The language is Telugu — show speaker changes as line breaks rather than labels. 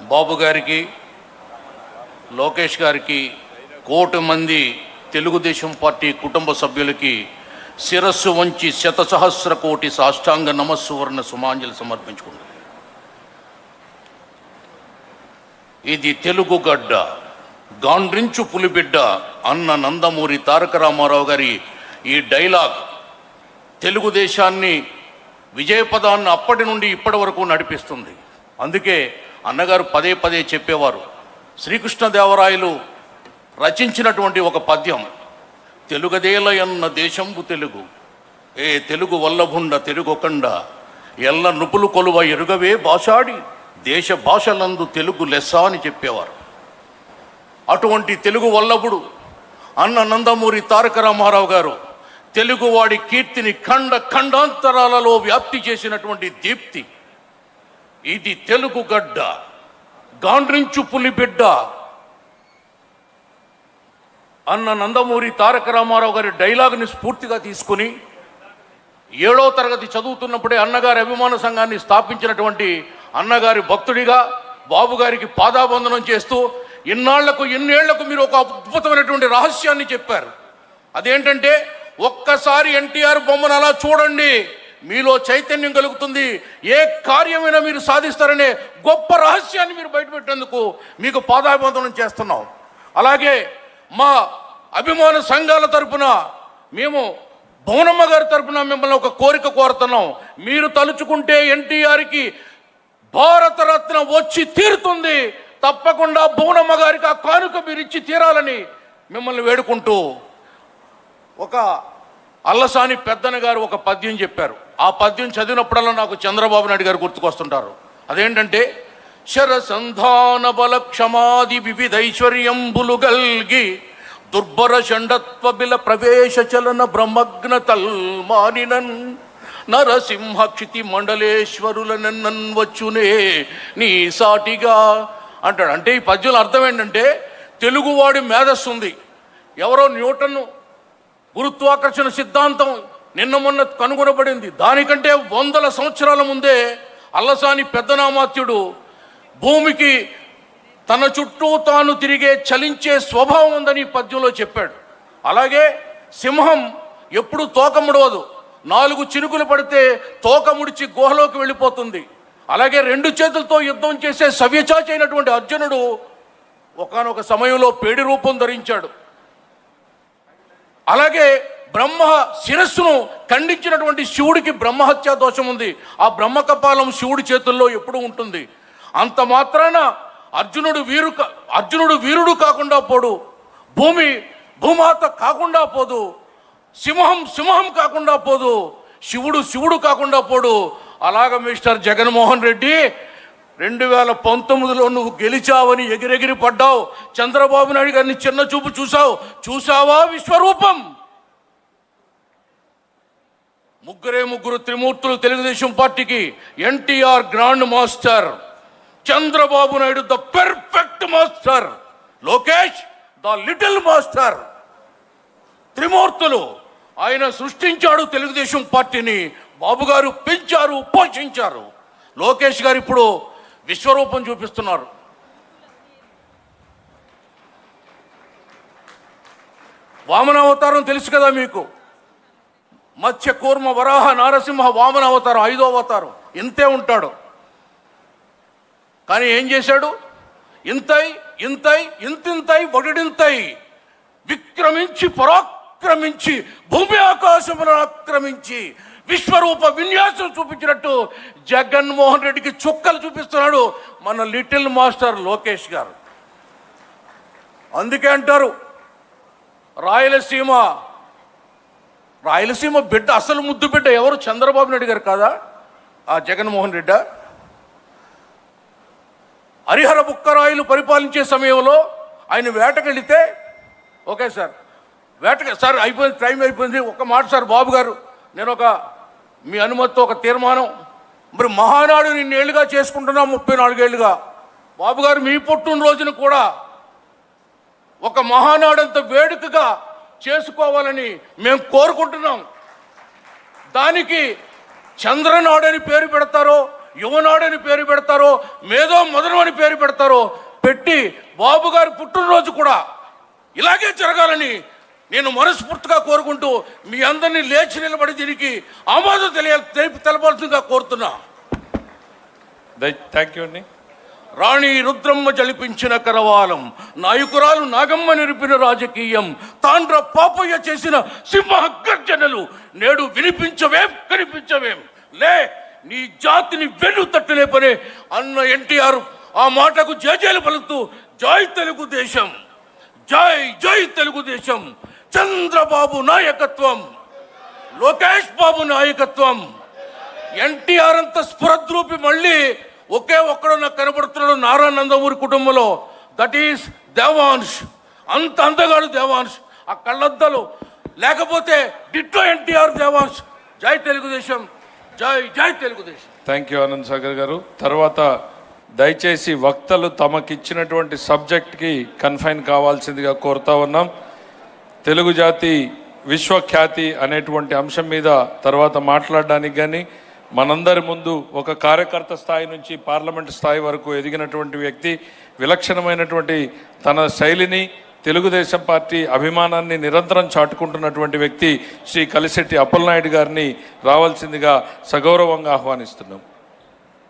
బాబు గారికి, లోకేష్ గారికి, 1,000,000 మంది తెలుగుదేశం పార్టీ కుటుంబ సభ్యులకి శిరస్సు వంచి 1,00,00,000,000 సాష్టాంగ నమస్సువర్ణ సుమాంజలి సమర్పించుకుంది. ఇది తెలుగు గడ్డ, గాండ్రించు పులిబిడ్డ అన్న నందమూరి తారక రామారావు గారి ఈ డైలాగ్ తెలుగుదేశాన్ని విజయపదాన్ని అప్పటి నుండి ఇప్పటి వరకు నడిపిస్తుంది. అందుకే అన్నగారు పదే పదే చెప్పేవారు, శ్రీకృష్ణదేవరాయలు రచించినటువంటి ఒక పద్యం, తెలుగదేలయన్న దేశంబు తెలుగు, ఏ తెలుగు వల్లభుండ తెలుగొకండ, ఎల్ల నృపులు కొలువ ఎరుగవే భాషాడి, దేశ భాషలందు తెలుగు లెస్స అని చెప్పేవారు. అటువంటి తెలుగు వల్లభుడు అన్న నందమూరి తారక రామారావు గారు తెలుగువాడి కీర్తిని ఖండాంతరాలలో వ్యాప్తి చేసినటువంటి దీప్తి. ఇది తెలుగు గడ్డ, గాండ్రించు పులిబిడ్డ అన్న నందమూరి తారక రామారావు గారి డైలాగ్ని స్ఫూర్తిగా తీసుకుని 7వ తరగతి చదువుతున్నప్పుడే అన్నగారి అభిమాన సంఘాన్ని స్థాపించినటువంటి అన్నగారి భక్తుడిగా బాబు గారికి పాదాబంధనం చేస్తూ ఇన్నేళ్లకు మీరు ఒక అద్భుతమైనటువంటి రహస్యాన్ని చెప్పారు. అదేంటంటే, ఒక్కసారి ఎన్టీఆర్ బొమ్మను అలా చూడండి, మీలో చైతన్యం కలుగుతుంది, ఏ కార్యమైనా మీరు సాధిస్తారనే గొప్ప రహస్యాన్ని మీరు బయటపెట్టేందుకు మీకు పాదాబంధనం చేస్తున్నాం. అలాగే మా అభిమాన సంఘాల తరపున మేము భువనమ్మ గారి తరపున మిమ్మల్ని ఒక కోరిక కోరుతున్నాం. మీరు తలుచుకుంటే ఎన్టీఆర్కి భారతరత్న వచ్చి తీరుతుంది. తప్పకుండా భువనమ్మ గారికి ఆ కానుక మీరు ఇచ్చి తీరాలని మిమ్మల్ని వేడుకుంటూ, ఒక అల్లసాని పెద్దన గారు ఒక పద్యం చెప్పారు. ఆ పద్యం చదివినప్పుడల్లా నాకు చంద్రబాబు నాయుడు గారు గుర్తుకొస్తుంటారు. అదేంటంటే, శరసంధాన బల క్షమాది వివిధైశ్వర్యంబులు గల్గి దుర్భర షండత్వ బిల ప్రవేశ చలన బ్రహ్మగ్న తల్మానినన్ నరసింహ క్షితి మండలేశ్వరులనన్ వచ్చునే నీ సాటిగా అంటాడు. అంటే ఈ పద్యంలో అర్థం ఏంటంటే, తెలుగువాడి మేధస్సు ఉంది. ఎవరో న్యూటన్ గురుత్వాకర్షణ సిద్ధాంతం నిన్న మొన్న కనుగొనబడింది. దానికంటే 100 సంవత్సరాల ముందే అల్లసాని పెద్దనామాత్యుడు భూమికి తన చుట్టూ తాను తిరిగే చలించే స్వభావం ఉందని పద్యంలో చెప్పాడు. అలాగే సింహం ఎప్పుడు తోక ముడవదు, 4 చినుకులు పడితే తోక ముడిచి గుహలోకి వెళ్ళిపోతుంది. అలాగే 2 చేతులతో యుద్ధం చేసే సవ్యచాచి అయినటువంటి అర్జునుడు ఒకానొక సమయంలో పేడి రూపం ధరించాడు. అలాగే బ్రహ్మ శిరస్సును ఖండించినటువంటి శివుడికి బ్రహ్మహత్యా దోషం ఉంది. ఆ బ్రహ్మకపాలం శివుడి చేతుల్లో ఎప్పుడూ ఉంటుంది. అంత మాత్రాన అర్జునుడు వీరుడు కాకుండా పోడు, భూమాత కాకుండా పోదు, సింహం కాకుండా పోదు, శివుడు కాకుండా పోడు. అలాగ మిస్టర్ జగన్మోహన్ రెడ్డి 2019లో నువ్వు గెలిచావని ఎగిరెగిరి పడ్డావు. చంద్రబాబు నాయుడు గారిని చిన్న చూపు చూసావా విశ్వరూపం? ముగ్గురు త్రిమూర్తులు తెలుగుదేశం పార్టీకి. NTR grand master, Chandrababu Naidu the perfect master, Lokesh the little master. త్రిమూర్తులు. ఆయన సృష్టించాడు తెలుగుదేశం పార్టీని, బాబు గారు పెంచారు, పోషించారు. లోకేష్ గారు ఇప్పుడు విశ్వరూపం చూపిస్తున్నారు. వామన అవతారం తెలుసు కదా మీకు. మత్స్య కూర్మ వరాహ నారసింహ వామన అవతారం, 5వ అవతారం. ఇంతే ఉంటాడు. కానీ ఏం చేశాడు? ఇంతింతై వడిడింతై విక్రమించి పరాక్రమించి భూమి ఆకాశమును ఆక్రమించి విశ్వరూప విన్యాసం చూపించినట్టు జగన్మోహన్ రెడ్డికి చుక్కలు చూపిస్తున్నాడు మన లిటిల్ మాస్టర్ లోకేష్ గారు. అందుకే అంటారు, రాయలసీమ బిడ్డ, అసలు ముద్దు బిడ్డ ఎవరు? చంద్రబాబు నాయుడు గారు కాదా? ఆ జగన్మోహన్ రెడ్డి. హరిహర బుక్కరాయలు పరిపాలించే సమయంలో ఆయన వేటకెళితే, ఓకే సార్ సార్ అయిపోయింది, టైం అయిపోయింది, ఒక మాట సార్ బాబు గారు, నేను మీ అనుమతితో ఒక తీర్మానం. మరి మహానాడు నిన్నేళ్ళుగా చేసుకుంటున్నా, 34 ఏళ్ళుగా. బాబు గారు మీ పుట్టినరోజును కూడా ఒక మహానాడంత వేడుకగా చేసుకోవాలని మేము కోరుకుంటున్నాం. దానికి చంద్రనాడు అని పేరు పెడతారో యువనాడని పేరు పెడతారో, మేధో మదనం అని పేరు పెడతారో పెట్టి బాబు గారి పుట్టినరోజు కూడా ఇలాగే జరగాలని నేను మనస్ఫూర్తిగా కోరుకుంటూ మీ అందరినీ లేచి నిలబడి దీనికి ఆమోదం తెలపాల్సిందిగా కోరుతున్నా.
థ్యాంక్ యూ అండి.
రాణి రుద్రమ్మ జలిపించిన కరవాలం, నాయకురాలు నాగమ్మ నిరిపిన రాజకీయం, తాండ్ర పాపయ్య చేసిన సింహ గర్జనలు నేడు వినిపించవేం కనిపించవేం. లే, నీ జాతిని వెన్ను తట్టులేపనే అన్న ఎన్టీఆర్ ఆ మాటకు జయజయలు పలుకుతూ జై తెలుగుదేశం, జై జై తెలుగుదేశం, చంద్రబాబు నాయకత్వం, లోకేష్ బాబు నాయకత్వం. ఎన్టీఆర్ అంత స్ఫురద్రూపి మళ్ళీ ఒకే ఒక్కడు నాకు కనబడుతున్నాడు నారా నందమూరి కుటుంబంలో, దట్ ఈస్ దేవాంశ్. అంత అందగాడు దేవాంశ్, ఆ కళ్ళద్దలు లేకపోతే డిట్టో ఎన్టీఆర్ దేవాంశ్. జై తెలుగుదేశం, జై జై తెలుగుదేశం.
థ్యాంక్ యూ ఆనంద్ సాగర్ గారు. తర్వాత దయచేసి వక్తలు తమకిచ్చినటువంటి సబ్జెక్ట్కి కన్ఫైన్ కావాల్సిందిగా కోరుతా ఉన్నాం. తెలుగు జాతి విశ్వఖ్యాతి అనేటువంటి అంశం మీద తర్వాత మాట్లాడడానికి కానీ, మనందరి ముందు ఒక కార్యకర్త స్థాయి నుంచి పార్లమెంట్ స్థాయి వరకు ఎదిగినటువంటి వ్యక్తి, విలక్షణమైనటువంటి తన శైలిని, తెలుగుదేశం పార్టీ అభిమానాన్ని నిరంతరం చాటుకుంటున్నటువంటి వ్యక్తి శ్రీ కలిశెట్టి అప్పలనాయుడు గారిని రావాల్సిందిగా సగౌరవంగా ఆహ్వానిస్తున్నాం.